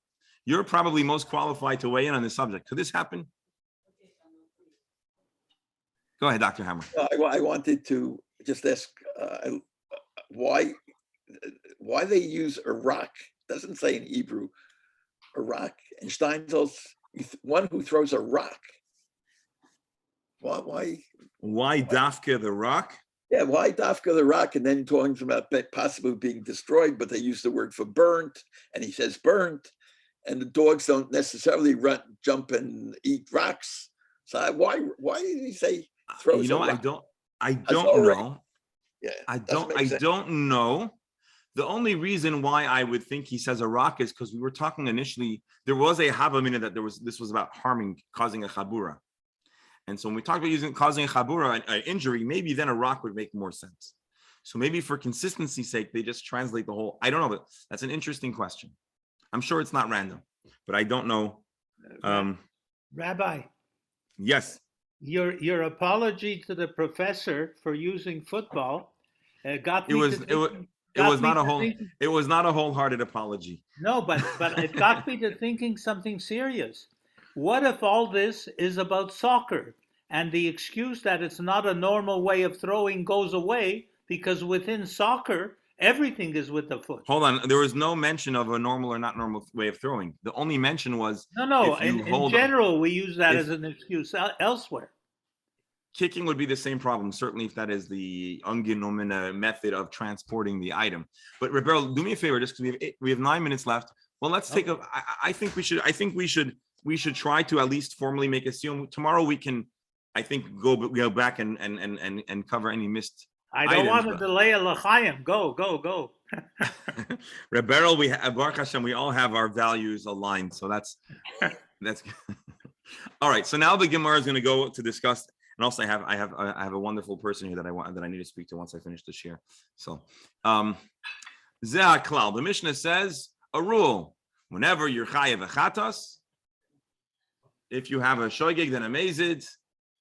you're probably most qualified to weigh in on this subject. Could this happen? Go ahead, Dr. Hammer. I wanted to just ask why they use Iraq. Doesn't say in Hebrew Iraq. And Steinsaltz, one who throws a rock. Why Dafka the rock? Yeah, why Dafka the rock? And then talking about possibly being destroyed, but they use the word for burnt, and he says burnt, and the dogs don't necessarily run, jump, and eat rocks. So why did he say throws a rock? I don't know. Yeah, I don't know. The only reason why I would think he says a rock is because we were talking initially, there was a havamina that this was about causing a chabura. And so when we talk about causing a chabura, an injury, maybe then a rock would make more sense. So maybe for consistency's sake, they just translate the whole, I don't know, but that's an interesting question. I'm sure it's not random, but I don't know. Rabbi. Yes. Your apology to the professor for using football got me It was not a wholehearted apology. No, but it got me to thinking something serious. What if all this is about soccer and the excuse that it's not a normal way of throwing goes away because within soccer, everything is with the foot? Hold on. There was no mention of a normal or not normal way of throwing. The only mention was No. In general, we use that as an excuse elsewhere. Kicking would be the same problem, certainly if that is the ungenommen method of transporting the item. But Rebel, do me a favor, just because we have 9 minutes left. Well, let's take I think we should try to at least formally make a seal. Tomorrow we can, I think, go back and cover any missed. I don't want to delay a l'chaim. Go. Rebel, Baruch Hashem, we all have our values aligned, so that's all right. So now the Gemara is going to go to discuss. And also, I have a wonderful person here that I need to speak to once I finish this year. So, Zeh Klal. The Mishnah says a rule: whenever you're chayav v'chatas, if you have a shoygig then a mezid,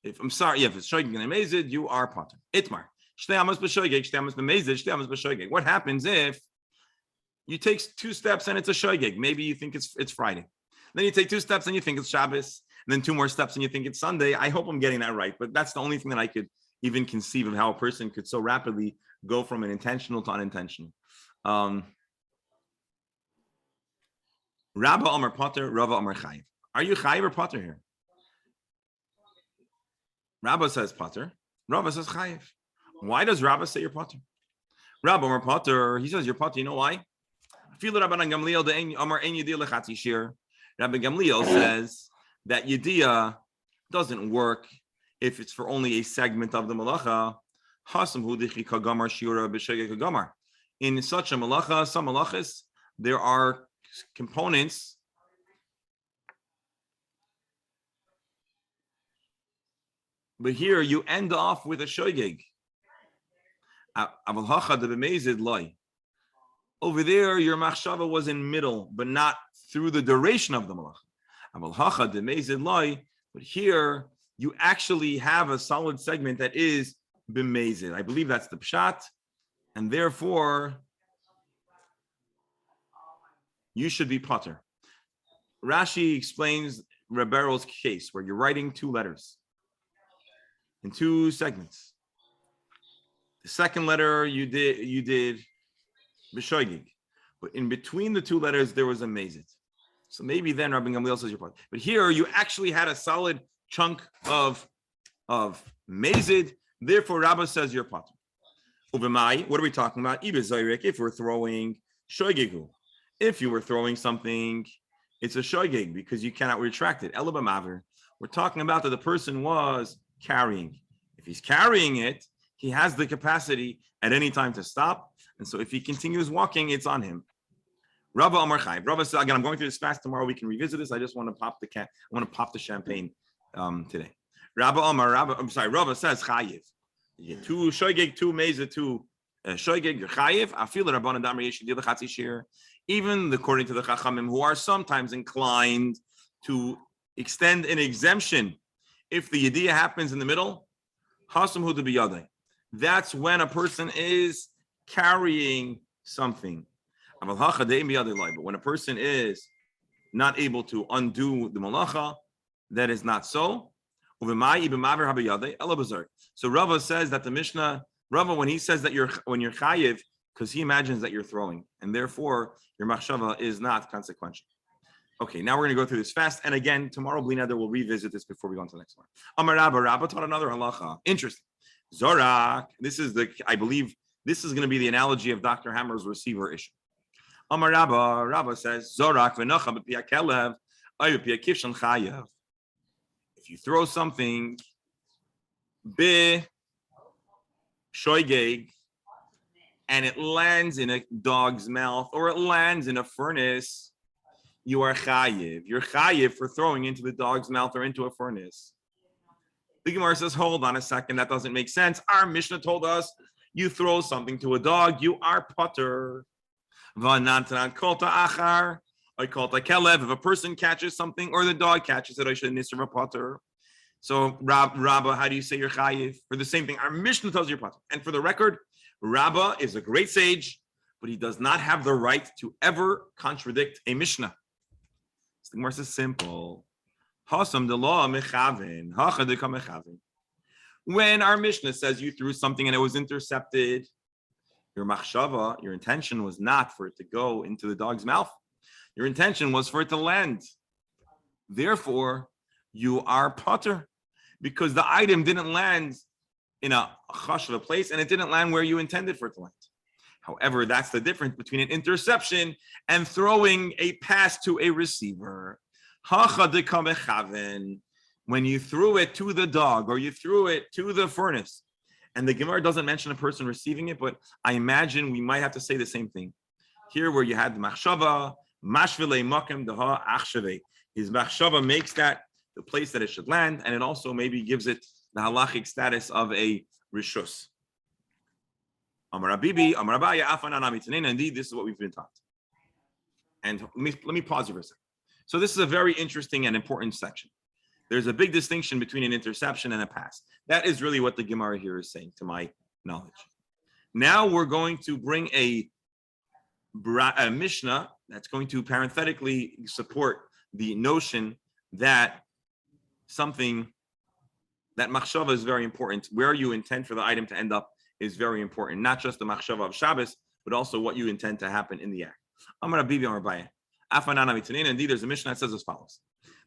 if it's shoygig and a mezid, you are potter. Itmar. Shtei amos b'shoygig, shtei amos b'mezid, shtei amos b'shoygig. What happens if you take 2 steps and it's a shoygig? Maybe you think it's Friday. Then you take 2 steps and you think it's Shabbos. And then 2 more steps and you think it's Sunday. I hope I'm getting that right, but that's the only thing that I could even conceive of how a person could so rapidly go from an intentional to unintentional. Rabba Amar Potter, Rava Amar Chayiv. Are you Chayiv or Potter here? Rabba says Potter, Rava says Chayiv. Why does Rabba say you're Potter? Rabba Amar Potter, he says you're Potter. You know why? Rabbi Gamliel says that Yediyah doesn't work if it's for only a segment of the malacha. In such a malacha, some malachas, there are components but here you end off with a shoygig. Over there, your machshava was in middle, but not through the duration of the malacha. But here you actually have a solid segment that is b'mezid. I believe that's the pshat, and therefore you should be potter. Rashi explains Reberol's case where you're writing 2 letters in 2 segments. The second letter you did b'shoygig, but in between the 2 letters there was a mezid. So maybe then Rabbi Gamliel says you're potter. But here you actually had a solid chunk of mezid. Therefore, Rabbi says you're potter. Uvemai, what are we talking about? If we're throwing shoygigu. If you were throwing something, it's a shoygig because you cannot retract it. Elabamaver. We're talking about that the person was carrying. If he's carrying it, he has the capacity at any time to stop. And so if he continues walking, it's on him. Rava Amar Chayiv. Rava said, again, I'm going through this fast. Tomorrow we can revisit this. I just want to pop the I want to pop the champagne today. Rava says Chayiv. You get 2 shoygeg, 2 meza, 2 shoygeg, you're Chayiv. Afil Rabbanan Damar Yeshidil Chatzi Shir. Even according to the Chachamim, who are sometimes inclined to extend an exemption if the Yediyah happens in the middle, Hasam Hu Biyadai. That's when a person is carrying something. But when a person is not able to undo the malacha, that is not so. So Rava says that the Mishnah, Rava, when he says that when you're chayiv, because he imagines that you're throwing, and therefore your machshava is not consequential. Okay, now we're going to go through this fast, and again tomorrow, Bli Neder will revisit this before we go on to the next one. Amar Rabba taught another halacha. Interesting. Zorak. I believe this is going to be the analogy of Dr. Hammer's receiver issue. Amar Rabba says, Zorak v'nocha b'pia kelev, ay b'pia kivshan chayav. If you throw something, be shoygeg, and it lands in a dog's mouth or it lands in a furnace, you are chayiv. You're chayiv for throwing into the dog's mouth or into a furnace. The Gemara says, hold on a second, that doesn't make sense. Our Mishnah told us, you throw something to a dog, you are putter. If a person catches something or the dog catches it, I should nisr a putter. So Rabba, how do you say you're chayiv? For the same thing, our Mishnah tells you putter. And for the record, Rabba is a great sage, but he does not have the right to ever contradict a Mishnah. So the Gemara says simple. When our Mishnah says you threw something and it was intercepted, your machshava, your intention was not for it to go into the dog's mouth. Your intention was for it to land. Therefore, you are potter because the item didn't land in a chash of a place and it didn't land where you intended for it to land. However, that's the difference between an interception and throwing a pass to a receiver. When you threw it to the dog or you threw it to the furnace, and the Gemara doesn't mention a person receiving it, but I imagine we might have to say the same thing. Here where you had the machshava, mashvile makem daha achshave. His machshava makes that the place that it should land, and it also maybe gives it the halachic status of a rishus. Amar Abibi, Amar Abaya, Afanan Amitanena. Indeed, this is what we've been taught. And let me pause you for a second. So this is a very interesting and important section. There's a big distinction between an interception and a pass. That is really what the Gemara here is saying, to my knowledge. Now we're going to bring a Mishnah that's going to parenthetically support the notion that something, that machshava is very important. Where you intend for the item to end up is very important. Not just the machshava of Shabbos, but also what you intend to happen in the act. Amar Abibi Amar Baya. Indeed, there's a Mishnah that says as follows.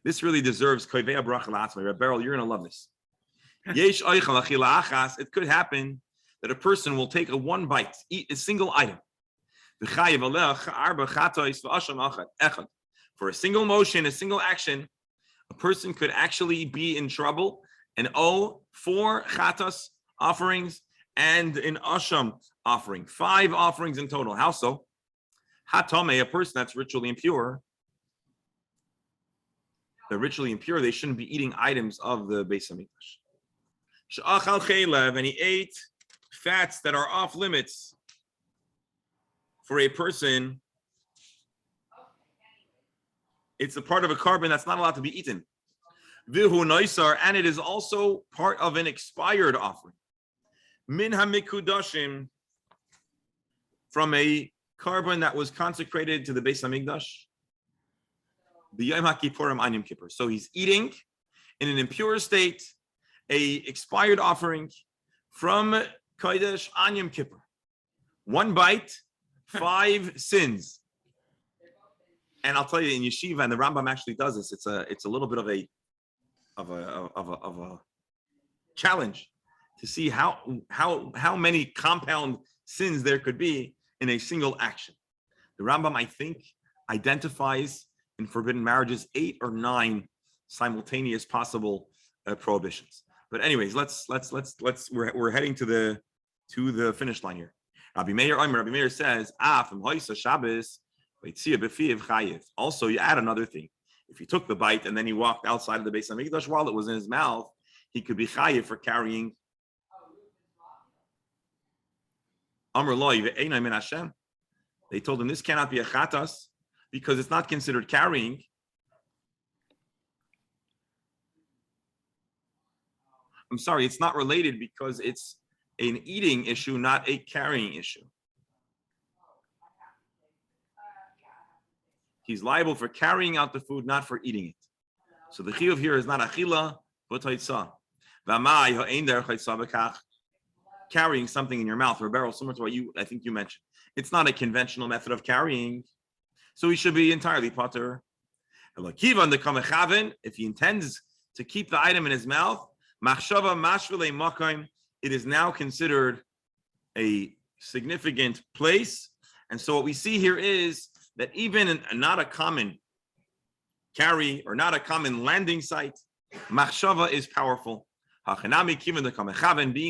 This really deserves koivei bracha la'atzmai. Reb Beryl, you're going to love this. It could happen that a person will take one bite, eat a single item. For a single motion, a single action, a person could actually be in trouble and owe 4 chatas offerings and an asham offering, 5 offerings in total. How so? Hatame, a person that's ritually impure. They're ritually impure, they shouldn't be eating items of the Beis Hamikdash. She'achal chelev, and he ate fats that are off limits for a person. It's a part of a carbon that's not allowed to be eaten. Vihu noisar, and it is also part of an expired offering. Min hamikudashim, from a carbon that was consecrated to the Beis Hamikdash. The Yom HaKippurim on Yom Kippur. So he's eating in an impure state a expired offering from Kodesh on Yom Kippur. 1 bite, 5 sins. And I'll tell you, in yeshiva, and the Rambam actually does this. It's a little bit of a challenge to see how many compound sins there could be in a single action. The Rambam, I think, identifies in forbidden marriages 8 or 9 simultaneous possible prohibitions. But anyways, we're heading to the finish line here. Rabbi Meir says, from Hoysa Shabbos, also you add another thing. If he took the bite and then he walked outside of the Beis Hamikdash while it was in his mouth, he could be chayiv for carrying. Amr Loi ve'einai min Hashem. They told him this cannot be a chatas because it's not considered carrying. I'm sorry, it's not related because it's an eating issue, not a carrying issue. He's liable for carrying out the food, not for eating it. So the chiyuv here is not achila, but haitzah. Carrying something in your mouth or a barrel, similar to what I think you mentioned. It's not a conventional method of carrying, so he should be entirely pater. If he intends to keep the item in his mouth, it is now considered a significant place. And so what we see here is that even in not a common carry or not a common landing site, machshava is powerful. Being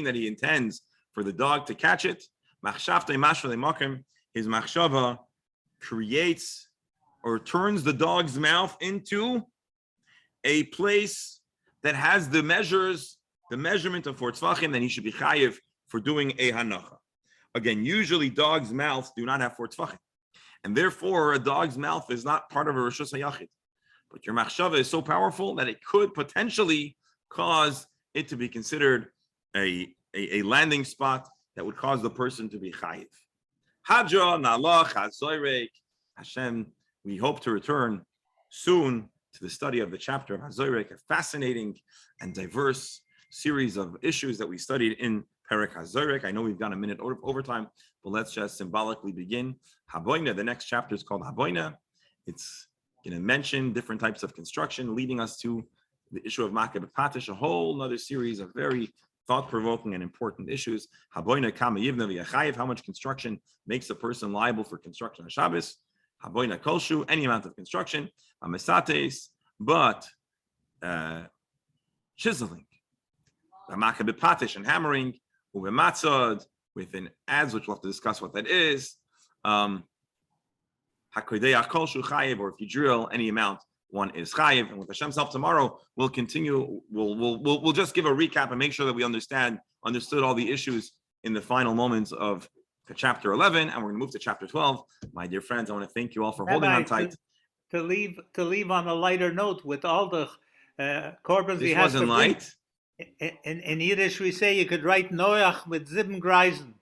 that he intends for the dog to catch it, his machshava creates or turns the dog's mouth into a place that has the measurement of 4 tzvachim, then he should be chayiv for doing a hanacha. Again, usually dogs' mouths do not have 4 tzvachim, and therefore a dog's mouth is not part of a reshus hayachid. But your machshava is so powerful that it could potentially cause it to be considered a landing spot that would cause the person to be chayiv. Hadra nalach hazoyrek Hashem. We hope to return soon to the study of the chapter of Hazoyrek, a fascinating and diverse series of issues that we studied in Perek Hazoyrek. I know we've gone a minute overtime, but let's just symbolically begin. Haboina, the next chapter is called Haboina. It's going to mention different types of construction, leading us to the issue of Makeh B'Patish, a whole other series of very thought-provoking and important issues. Haboina Kama Yivna V'Yachayev, how much construction makes a person liable for construction on Shabbos. Haboina Kolshu, any amount of construction. Amesates, but chiseling. Makeh B'Patish and hammering. Uvematzad, with an adze, which we'll have to discuss what that is. Hakodeach Kolshu Chayev, or if you drill any amount, one is chayiv. And with Hashem's help, tomorrow we'll continue. We'll just give a recap and make sure that we understood all the issues in the final moments of chapter 11, and we're going to move to chapter 12. My dear friends, I want to thank you all for holding on tight. To leave on a lighter note with all the corbans he This has to wasn't bring. light. In Yiddish, we say you could write Noach with Zibben Greisen.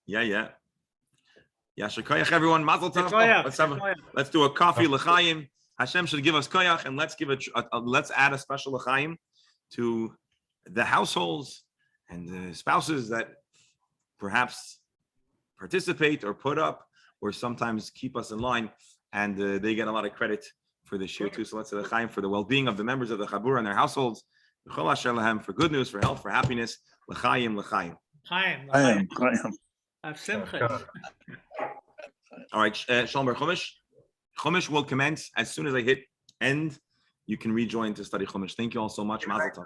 Yeah. Shekayach, everyone. Mazel tov. Shekayach. Let's do a coffee l'chaim. Hashem should give us koyach, and let's add a special l'chaim to the households and the spouses that perhaps participate or put up or sometimes keep us in line, and they get a lot of credit for this year too. So let's say l'chaim for the well-being of the members of the Chabura and their households. L'chol asher lahem, for good news, for health, for happiness. L'chaim. Chaim. Chaim. Av simcha. All right, Shalom Bar Chumash. Chumash will commence as soon as I hit end. You can rejoin to study Chumash. Thank you all so much. Mazel tov.